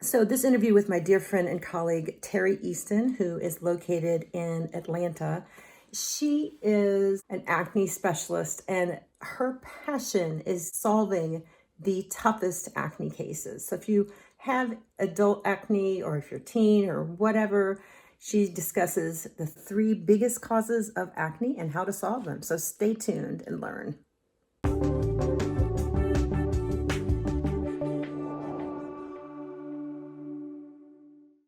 So, this interview with my dear friend and colleague, Teri Eastin, who is located in Atlanta. She is an acne specialist, and her passion is solving the toughest acne cases. So, if you have adult acne or if you're teen or whatever, she discusses the three biggest causes of acne and how to solve them. So, stay tuned and learn.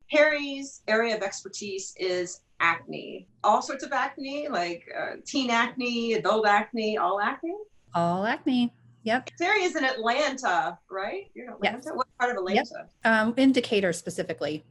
Harry's area of expertise is acne. All sorts of acne, like teen acne, adult acne, all acne. All acne. Yep. Terry is in Atlanta, right? You're in Atlanta? Yes. What part of Atlanta? Yep. In Decatur specifically.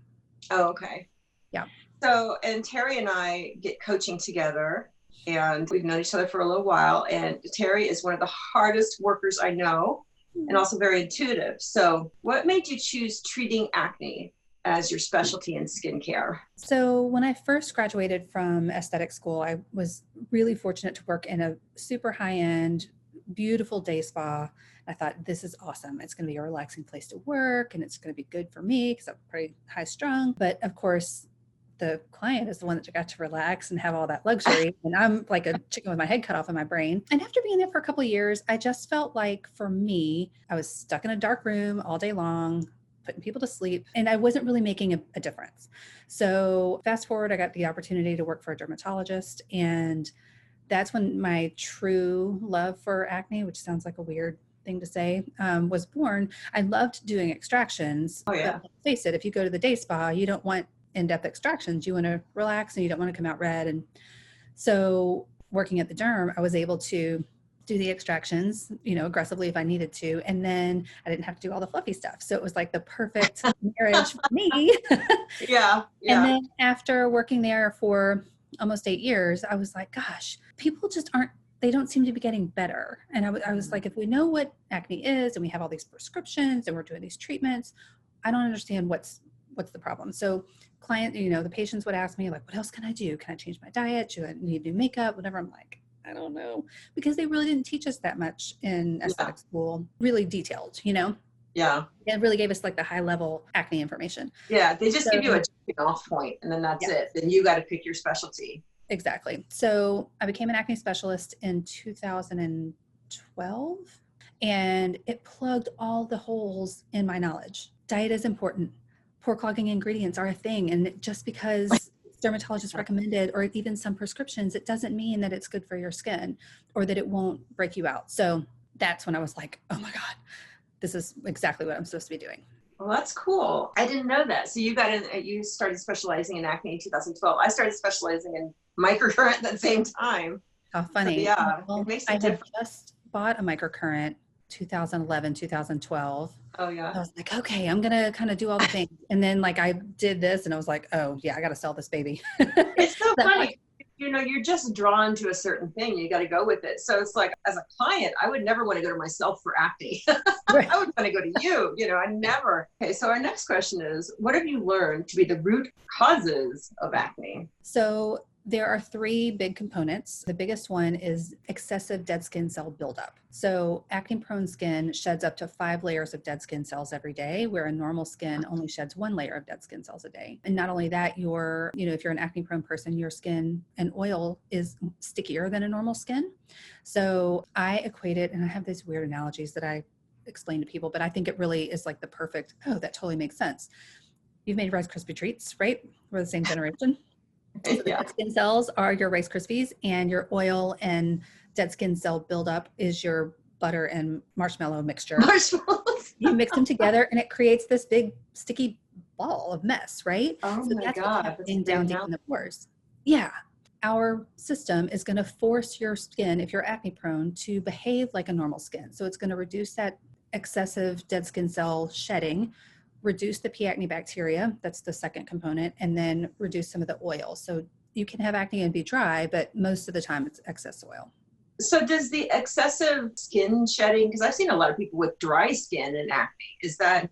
Oh, okay. Yeah. So, and Terry and I get coaching together, and we've known each other for a little while. And Terry is one of the hardest workers I know, and also very intuitive. So, what made you choose treating acne as your specialty in skincare? So when I first graduated from aesthetic school, I was really fortunate to work in a super high-end, beautiful day spa. I thought, this is awesome. It's going to be a relaxing place to work, and it's going to be good for me because I'm pretty high strung. But of course, the client is the one that got to relax and have all that luxury. And I'm like a chicken with my head cut off in my brain. And after being there for a couple of years, I just felt like for me, I was stuck in a dark room all day long, putting people to sleep, and I wasn't really making a difference. So fast forward, I got the opportunity to work for a dermatologist, and that's when my true love for acne, which sounds like a weird thing to say, was born. I loved doing extractions. Oh, yeah. But let's face it, if you go to the day spa, you don't want in-depth extractions. You want to relax and you don't want to come out red. And so working at the derm, I was able to do the extractions, aggressively if I needed to. And then I didn't have to do all the fluffy stuff. So it was like the perfect marriage for me. Yeah. And then after working there for almost 8 years, I was like, gosh, people just they don't seem to be getting better. And I was like, if we know what acne is and we have all these prescriptions and we're doing these treatments, I don't understand what's the problem. So the patients would ask me like, what else can I do? Can I change my diet? Do I need new makeup? Whatever. I'm like, I don't know, because they really didn't teach us that much in aesthetic school, really detailed, Yeah. It really gave us like the high level acne information. Yeah. They just give you a jumping off point and then that's it. Then you got to pick your specialty. Exactly. So I became an acne specialist in 2012, and it plugged all the holes in my knowledge. Diet is important. Pore clogging ingredients are a thing. And just because dermatologists recommended, or even some prescriptions, it doesn't mean that it's good for your skin or that it won't break you out. So that's when I was like, oh my God, this is exactly what I'm supposed to be doing. Well, that's cool. I didn't know that. So you started specializing in acne in 2012. I started specializing in microcurrent at the same time. How funny. So, yeah. Well, it makes a I had difference. just bought a microcurrent 2011, 2012. Oh, yeah. I was like, okay, I'm going to kind of do all the things. And then like I did this and I was like, oh yeah, I got to sell this baby. It's so funny. You're just drawn to a certain thing. You got to go with it. So it's like, as a client, I would never want to go to myself for acne. Right. I would want to go to you. I never. Okay. So our next question is, what have you learned to be the root causes of acne? So there are three big components. The biggest one is excessive dead skin cell buildup. So acne-prone skin sheds up to 5 layers of dead skin cells every day, where a normal skin only sheds 1 layer of dead skin cells a day. And not only that, if you're an acne-prone person, your skin and oil is stickier than a normal skin. So I equate it, and I have these weird analogies that I explain to people, but I think it really is like the perfect, that totally makes sense. You've made Rice Krispie treats, right? We're the same generation. So the dead skin cells are your Rice Krispies, and your oil and dead skin cell buildup is your butter and marshmallow mixture. Marshmallows. You mix them together and it creates this big sticky ball of mess, right? Oh so my that's God. what's happening down deep in the pores. Yeah. Our system is going to force your skin, if you're acne prone, to behave like a normal skin. So it's going to reduce that excessive dead skin cell shedding, reduce the P. acne bacteria, that's the second component, and then reduce some of the oil. So you can have acne and be dry, but most of the time it's excess oil. So does the excessive skin shedding, because I've seen a lot of people with dry skin and acne, does that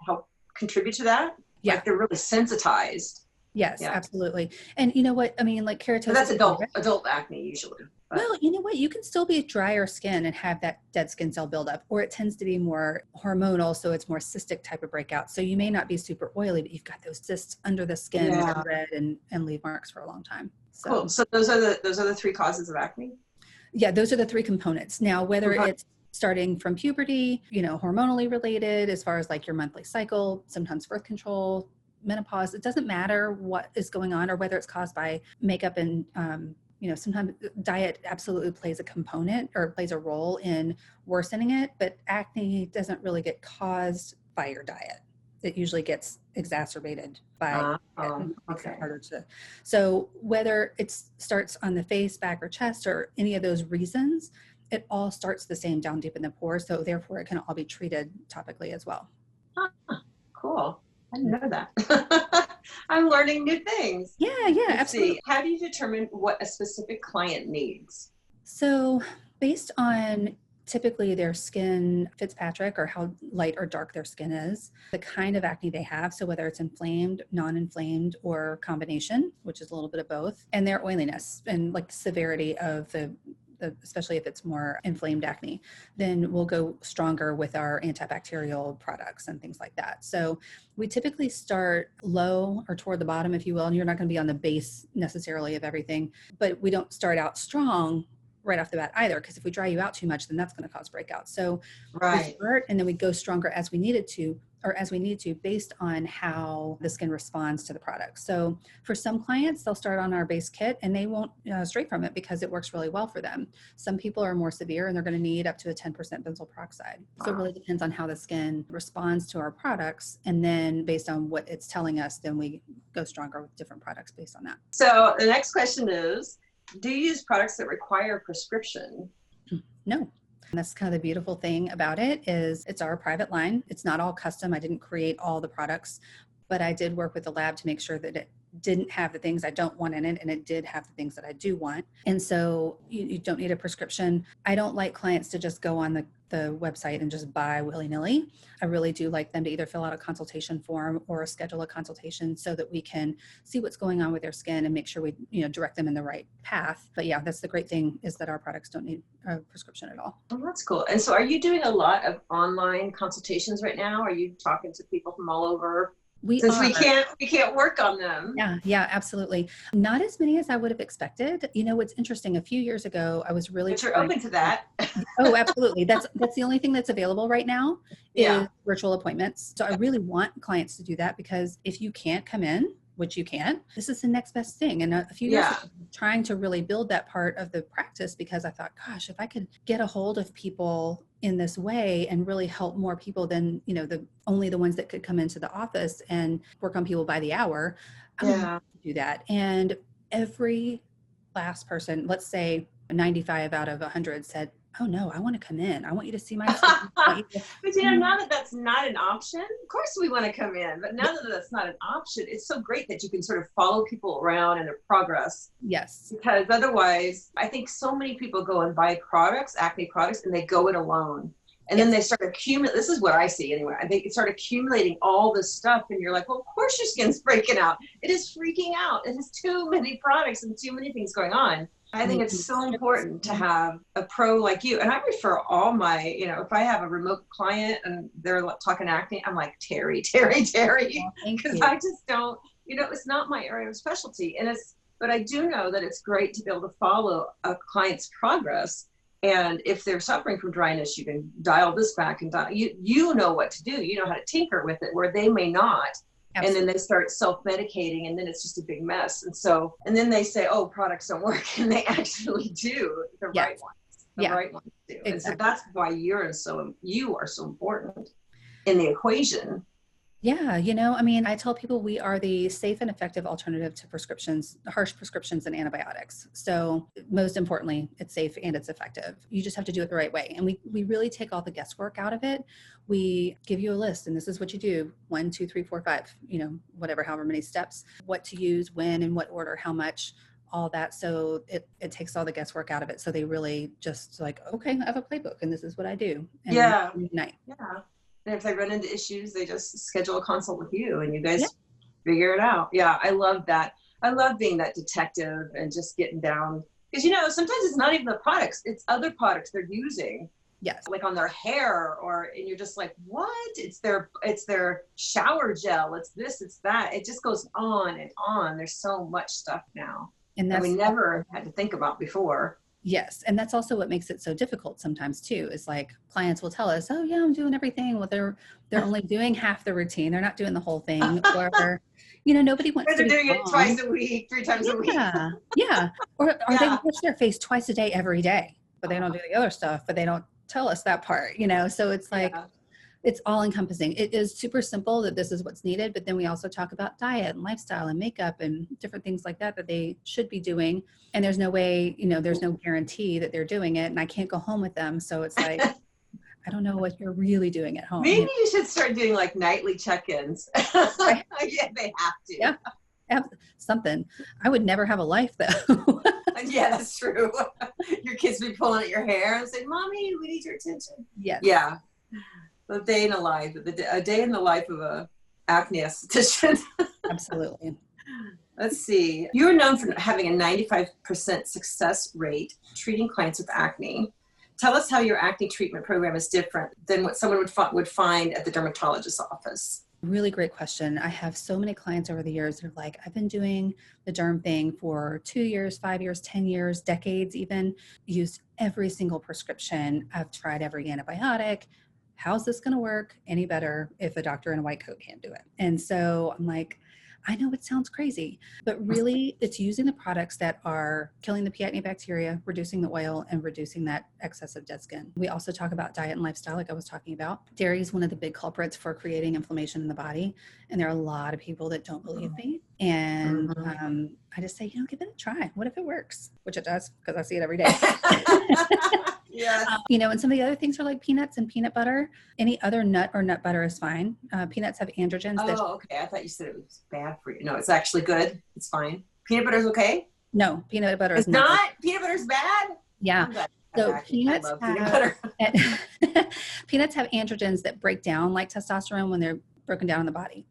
help contribute to that? Yeah. Like they're really sensitized. Yes, Yeah. absolutely. And you know what, I mean, like keratosis. So that's adult acne usually. But Well, you know what? You can still be drier skin and have that dead skin cell buildup, or it tends to be more hormonal, so it's more cystic type of breakout. So you may not be super oily, but you've got those cysts under the skin that yeah, are red and leave marks for a long time. cool. So So those are the three causes of acne. yeah, those are the three components. Now, whether Okay. it's starting from puberty, hormonally related, as far as like your monthly cycle, sometimes birth control, menopause, it doesn't matter what is going on or whether it's caused by makeup and, sometimes diet absolutely plays a component or plays a role in worsening it, but acne doesn't really get caused by your diet. It usually gets exacerbated by it and makes it Okay. harder to. So whether it starts on the face, back, or chest, or any of those reasons, it all starts the same down deep in the pores. So therefore, it can all be treated topically as well. Cool. I didn't know that. I'm learning new things. Yeah, Let's absolutely. see. How do you determine what a specific client needs? So based on typically their skin Fitzpatrick or how light or dark their skin is, the kind of acne they have, so whether it's inflamed, non-inflamed, or combination, which is a little bit of both, and their oiliness and like the severity of the especially if it's more inflamed acne, then we'll go stronger with our antibacterial products and things like that. So we typically start low or toward the bottom, if you will, and you're not going to be on the base necessarily of everything, but we don't start out strong right off the bat either, because if we dry you out too much, then that's going to cause breakouts. So we Right. start and then we go stronger as we need to based on how the skin responds to the product. So for some clients, they'll start on our base kit and they won't stray from it because it works really well for them. Some people are more severe and they're going to need up to a 10% benzoyl peroxide. So it really depends on how the skin responds to our products. And then based on what it's telling us, then we go stronger with different products based on that. So the next question is, do you use products that require a prescription? No. And that's kind of the beautiful thing about it is it's our private line. It's not all custom. I didn't create all the products, but I did work with the lab to make sure that it didn't have the things I don't want in it and it did have the things that I do want. And so you don't need a prescription. I don't like clients to just go on the website and just buy willy-nilly. I really do like them to either fill out a consultation form or schedule a consultation so that we can see what's going on with their skin and make sure we direct them in the right path. But yeah, that's the great thing is that our products don't need a prescription at all. Oh, that's cool. And so are you doing a lot of online consultations right now? Are you talking to people from all over? Since we can't work on them. Yeah, absolutely. Not as many as I would have expected. What's interesting, a few years ago, I was really But you're open to that. Oh, absolutely. That's the only thing that's available right now is Yeah. virtual appointments. So I really want clients to do that because if you can't come in, which you can't, this is the next best thing. And a few years ago, trying to really build that part of the practice because I thought, gosh, if I could get a hold of people in this way and really help more people than, only the ones that could come into the office and work on people by the hour, I would love to do that. And every last person, let's say 95 out of 100 said, oh no, I want to come in. I want you to see my skin. But now that that's not an option, of course we want to come in, but now that that's not an option, it's so great that you can sort of follow people around in their progress. Yes. Because otherwise, I think so many people go and buy products, acne products, and they go it alone. And then they start accumulating, this is what I see anyway, they start accumulating all this stuff and you're like, well, of course your skin's breaking out. It is freaking out. It has too many products and too many things going on. I think it's so important to have a pro like you. And I refer all my, if I have a remote client and they're talking acne, I'm like, Teri. Because I just don't, it's not my area of specialty. But I do know that it's great to be able to follow a client's progress. And if they're suffering from dryness, you can dial this back and dial, you know what to do. You know how to tinker with it where they may not. Absolutely. And then they start self-medicating and then it's just a big mess. And then they say, oh, products don't work. And they actually do the right ones. The right ones do. Exactly. And so that's why you are so important in the equation. Yeah. I tell people we are the safe and effective alternative to prescriptions, harsh prescriptions and antibiotics. So most importantly, it's safe and it's effective. You just have to do it the right way. And we really take all the guesswork out of it. We give you a list and this is what you do. 1, 2, 3, 4, 5, however many steps, what to use, when, in what order, how much, all that. So it takes all the guesswork out of it. So they really just like, okay, I have a playbook and this is what I do. And night. Yeah. And if they run into issues, they just schedule a consult with you and you guys figure it out. Yeah, I love that. I love being that detective and just getting down Because, sometimes it's not even the products, it's other products they're using, Yes. like on their hair, and you're just like, what? It's their shower gel. It's this, it's that. It just goes on and on. There's so much stuff now And that we that's never had to think about before. yes. And that's also what makes it so difficult sometimes too, is like clients will tell us, oh yeah, I'm doing everything. Well, they're only doing half the routine. They're not doing the whole thing. Or, nobody wants Or to they're be doing it wrong. twice a week, 3 times a week. Yeah. Yeah. Or they Yeah. wash their face twice a day, every day, but they don't do the other stuff, but they don't tell us that part, So it's like, Yeah. it's all encompassing. It is super simple that this is what's needed, but then we also talk about diet and lifestyle and makeup and different things like that they should be doing. And there's no way, there's no guarantee that they're doing it. And I can't go home with them. So it's like, I don't know what you're really doing at home. Maybe you should start doing like nightly check-ins. Right. Yeah, they have to. Yeah. Something. I would never have a life though. Yeah, that's true. Your kids be pulling at your hair and saying, "Mommy, we need your attention." Yes. Yeah. A day in the life, a day in the life of a acne esthetician. Absolutely. Let's see. You're known for having a 95% success rate treating clients with acne. Tell us how your acne treatment program is different than what someone would find at the dermatologist's office. Really great question. I have so many clients over the years that are like, I've been doing the derm thing for 2 years, 5 years, 10 years, decades even, used every single prescription. I've tried every antibiotic. How's this going to work any better if a doctor in a white coat can't do it? And so I'm like, I know it sounds crazy, but really it's using the products that are killing the P. acne bacteria, reducing the oil, and reducing that excessive dead skin. We also talk about diet and lifestyle, like I was talking about. Dairy is one of the big culprits for creating inflammation in the body. And there are a lot of people that don't believe me. And I just say, give it a try. What if it works? Which it does, because I see it every day. Yes. And some of the other things are like peanuts and peanut butter. Any other nut or nut butter is fine. Peanuts have androgens. Oh, okay. I thought you said it was bad for you. No, it's actually good. It's fine. Peanut butter's okay? No, peanut butter It's is not. Peanut butter's bad? Yeah. So peanuts I love peanut butter. Peanuts have androgens that break down like testosterone when they're broken down in the body.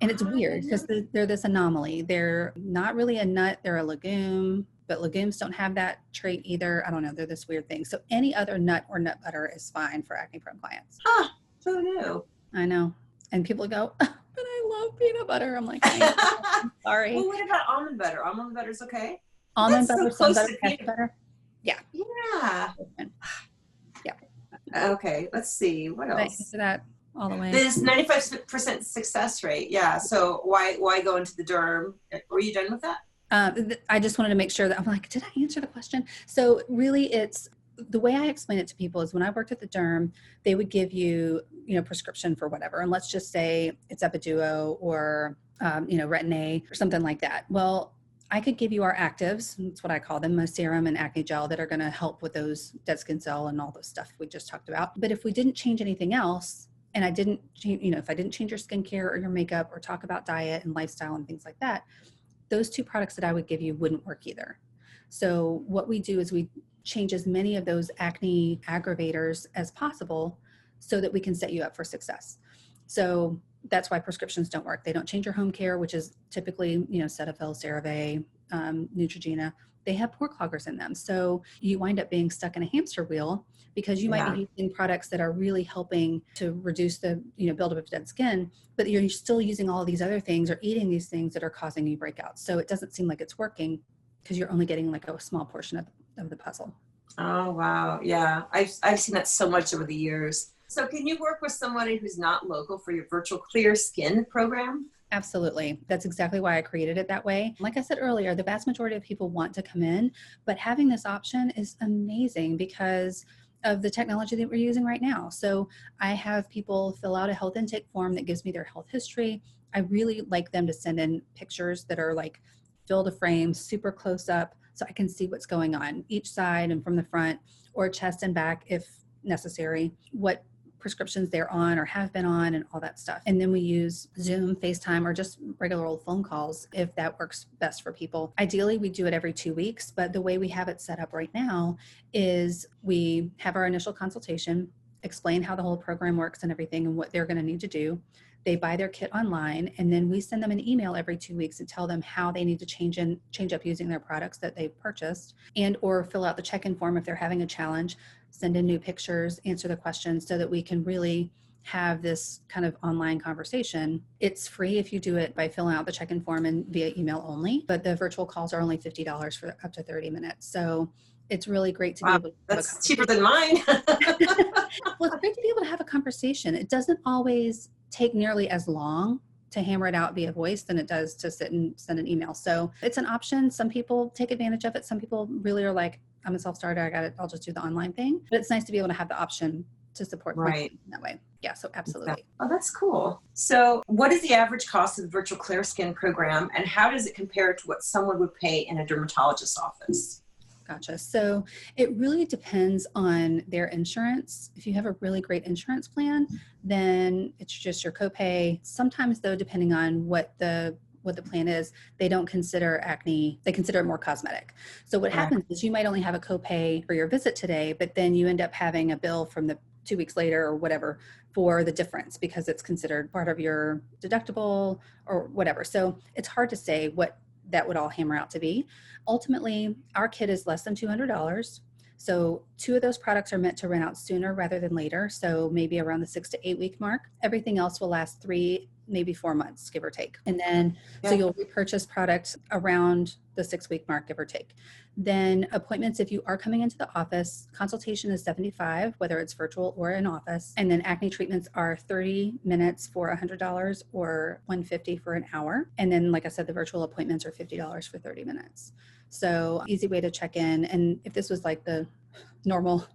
And it's weird because they're this anomaly. They're not really a nut. They're a legume. But legumes don't have that trait either. I don't know. They're this weird thing. So any other nut or nut butter is fine for acne-prone clients. Huh. Who knew? I know. And people go, but I love peanut butter. I'm like, I'm sorry. Well, what about almond butter? Almond butter's okay? Almond That's butter, so close sun butter, to cashew peanut butter. Yeah. Yeah. Yeah. Okay. Let's see. What else? Thanks for that all the way. This 95% success rate. Yeah. So why go into the derm? Were you done with that? I just wanted to make sure that I'm like, did I answer the question? So really it's the way I explain it to people is when I worked at the derm, they would give you, prescription for whatever. And let's just say it's Epiduo or, Retin-A or something like that. Well, I could give you our actives. That's what I call them, a serum and acne gel that are going to help with those dead skin cell and all those stuff we just talked about. But if we didn't change anything else, and I didn't, if I didn't change your skincare or your makeup or talk about diet and lifestyle and things like that, those two products that I would give you wouldn't work either. So what we do is we change as many of those acne aggravators as possible so that we can set you up for success. So that's why prescriptions don't work. They don't change your home care, which is typically, Cetaphil, CeraVe, Neutrogena. They have pore cloggers in them. So you wind up being stuck in a hamster wheel because you might be using products that are really helping to reduce the, buildup of dead skin, but you're still using all of these other things or eating these things that are causing you breakouts. So it doesn't seem like it's working because you're only getting like a small portion of the puzzle. Oh, wow. Yeah. I've seen that so much over the years. So can you work with somebody who's not local for your virtual clear skin program? Absolutely. That's exactly why I created it that way. Like I said earlier, the vast majority of people want to come in, but having this option is amazing because of the technology that we're using right now. So I have people fill out a health intake form that gives me their health history. I really like them to send in pictures that are like fill to frame, super close up, so I can see what's going on each side and from the front or chest and back if necessary, what prescriptions they're on or have been on and all that stuff. And then we use Zoom, FaceTime, or just regular old phone calls if that works best for people. Ideally, we do it every 2 weeks, but the way we have it set up right now is we have our initial consultation, explain how the whole program works and everything and what they're going to need to do. They buy their kit online, and then we send them an email every 2 weeks to tell them how they need to change up using their products that they've purchased, and or fill out the check-in form if they're having a challenge, send in new pictures, answer the questions, so that we can really have this kind of online conversation. It's free if you do it by filling out the check-in form and via email only, but the virtual calls are only $50 for up to 30 minutes. So it's really great to be Wow, able to have a that's cheaper than mine. well, it's great to be able to have a conversation. It doesn't always take nearly as long to hammer it out via voice than it does to sit and send an email. So it's an option. Some people take advantage of it. Some people really are like, I'm a self-starter, I got it, I'll just do the online thing. But it's nice to be able to have the option to support Right. in that way. Yeah, so absolutely. Oh, that's cool. So what is the average cost of the virtual clear skin program, and how does it compare to what someone would pay in a dermatologist's office? Gotcha. So it really depends on their insurance. If you have a really great insurance plan, then it's just your copay. Sometimes though, depending on what the plan is, they don't consider acne, they consider it more cosmetic. So what happens is you might only have a copay for your visit today, but then you end up having a bill from the 2 weeks later or whatever for the difference because it's considered part of your deductible or whatever. So it's hard to say what that would all hammer out to be. Ultimately, our kit is less than $200. So 2 of those products are meant to run out sooner rather than later. So maybe around the 6 to 8 week mark. Everything else will last 3, maybe 4 months, give or take. And then, so you'll repurchase product around the 6 week mark, give or take. Then appointments, if you are coming into the office, consultation is $75, whether it's virtual or in office. And then acne treatments are 30 minutes for $100 or $150 for an hour. And then, like I said, the virtual appointments are $50 for 30 minutes. So easy way to check in. And if this was like the normal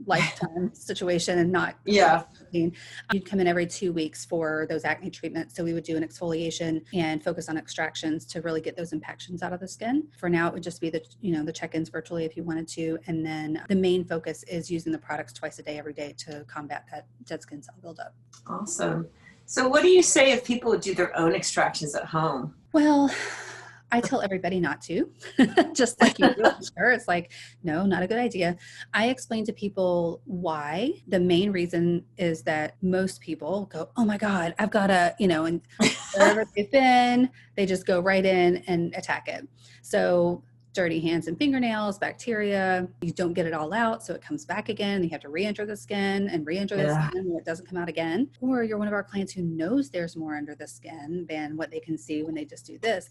lifetime situation and not you'd come in every 2 weeks for those acne treatments. So we would do an exfoliation and focus on extractions to really get those impactions out of the skin. For now, it would just be the check-ins virtually if you wanted to. And then the main focus is using the products twice a day, every day to combat that dead skin cell buildup. Awesome. So what do you say if people would do their own extractions at home? Well, I tell everybody not to, just like you do. Sure. It's like, no, not a good idea. I explain to people why. The main reason is that most people go, oh my God, I've got to, and wherever they've been, they just go right in and attack it. So dirty hands and fingernails, bacteria, you don't get it all out. So it comes back again. You have to re-enter the skin and re-enter the skin where it doesn't come out again. Or you're one of our clients who knows there's more under the skin than what they can see when they just do this.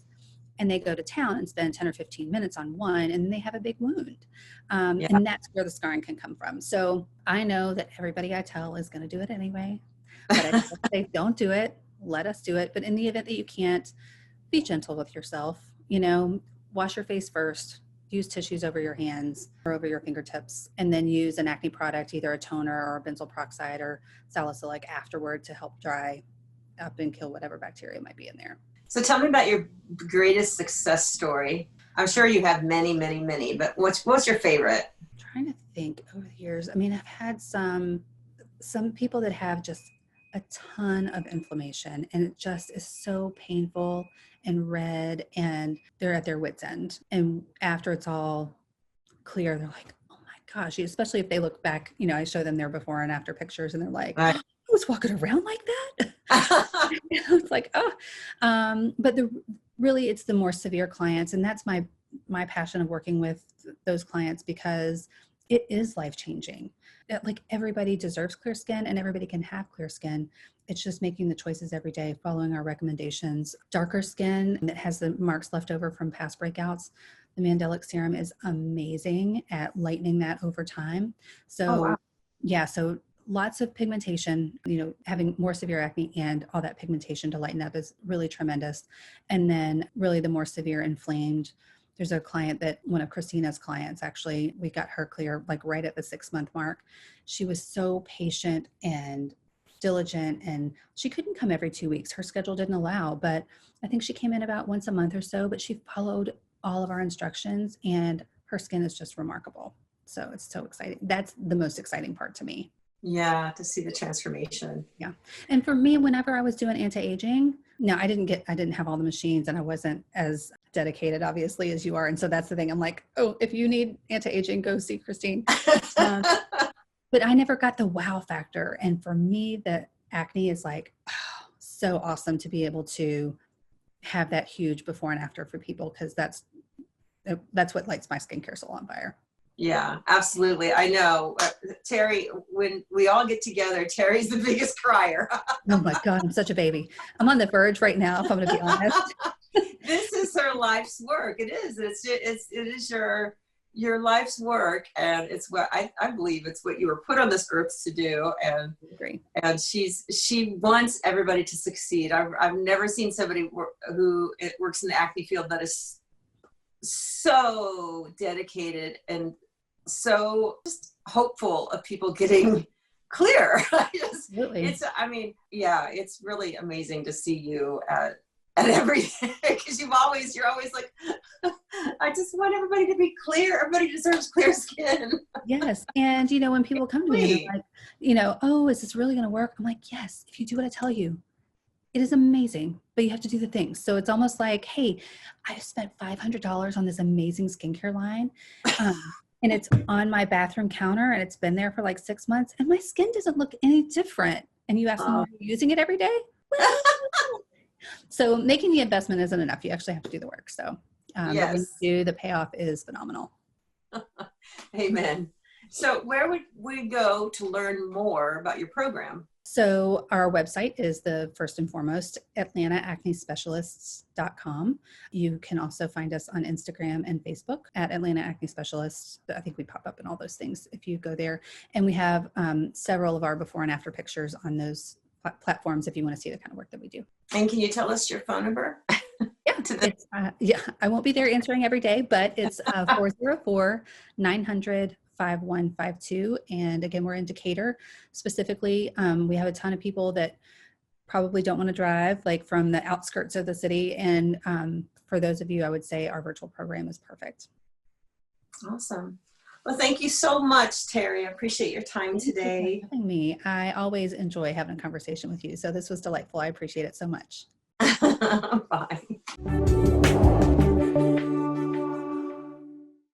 And they go to town and spend 10 or 15 minutes on one, and they have a big wound. And that's where the scarring can come from. So I know that everybody I tell is going to do it anyway, but I say, don't do it. Let us do it. But in the event that you can't, be gentle with yourself. Wash your face first. Use tissues over your hands or over your fingertips, and then use an acne product, either a toner or benzoyl peroxide or salicylic afterward to help dry up and kill whatever bacteria might be in there. So tell me about your greatest success story. I'm sure you have many, many, many, but what's your favorite? I'm trying to think over the years. I mean, I've had some people that have just a ton of inflammation, and it just is so painful and red, and they're at their wit's end. And after it's all clear, they're like, oh my gosh, especially if they look back, I show them their before and after pictures, and they're like, I was walking around like that. It's like, but really it's the more severe clients. And that's my passion of working with those clients, because it is life-changing. Like, everybody deserves clear skin and everybody can have clear skin. It's just making the choices every day, following our recommendations. Darker skin that has the marks left over from past breakouts, the Mandelic serum is amazing at lightening that over time. So so lots of pigmentation, having more severe acne and all that pigmentation to lighten up is really tremendous. And then really the more severe inflamed, there's a client that one of Christina's clients, actually, we got her clear like right at the 6-month mark. She was so patient and diligent, and she couldn't come every 2 weeks. Her schedule didn't allow, but I think she came in about once a month or so, but she followed all of our instructions, and her skin is just remarkable. So it's so exciting. That's the most exciting part to me. Yeah, to see the transformation. Yeah. And for me, whenever I was doing anti-aging, no, I didn't have all the machines, and I wasn't as dedicated, obviously, as you are. And so that's the thing. I'm like, oh, if you need anti-aging, go see Christine. But I never got the wow factor. And for me, the acne is like, so awesome to be able to have that huge before and after for people, because that's what lights my skincare soul on fire. Yeah, absolutely. I know. Teri, when we all get together, Teri's the biggest crier. Oh my God, I'm such a baby. I'm on the verge right now, if I'm going to be honest. This is her life's work. It is. It is your life's work, and it's what I believe it's what you were put on this earth to do. And I agree. And she wants everybody to succeed. I've never seen somebody who works in the acne field that is so dedicated and so just hopeful of people getting clear. Absolutely. It's really amazing to see you at everything, because you're always like, I just want everybody to be clear. Everybody deserves clear skin. Yes. And, when people come to me and they're like, oh, is this really going to work? I'm like, yes, if you do what I tell you, it is amazing, but you have to do the things. So it's almost like, hey, I spent $500 on this amazing skincare line. And it's on my bathroom counter, and it's been there for like 6 months, and my skin doesn't look any different. And you ask me, are you using it every day? Well, so making the investment isn't enough. You actually have to do the work. So but when you do, the payoff is phenomenal. Amen. So where would we go to learn more about your program? So our website is the first and foremost, AtlantaAcneSpecialists.com. You can also find us on Instagram and Facebook at Atlanta Acne Specialists. I think we pop up in all those things if you go there. And we have several of our before and after pictures on those platforms if you want to see the kind of work that we do. And can you tell us your phone number? Yeah, I won't be there answering every day, but it's 404-900-5152. And again, we're in Decatur specifically. We have a ton of people that probably don't want to drive, like from the outskirts of the city. And for those of you, I would say our virtual program is perfect. Awesome. Well, thank you so much, Teri. I appreciate your time today. Thank you for having me. I always enjoy having a conversation with you. So this was delightful. I appreciate it so much. Bye.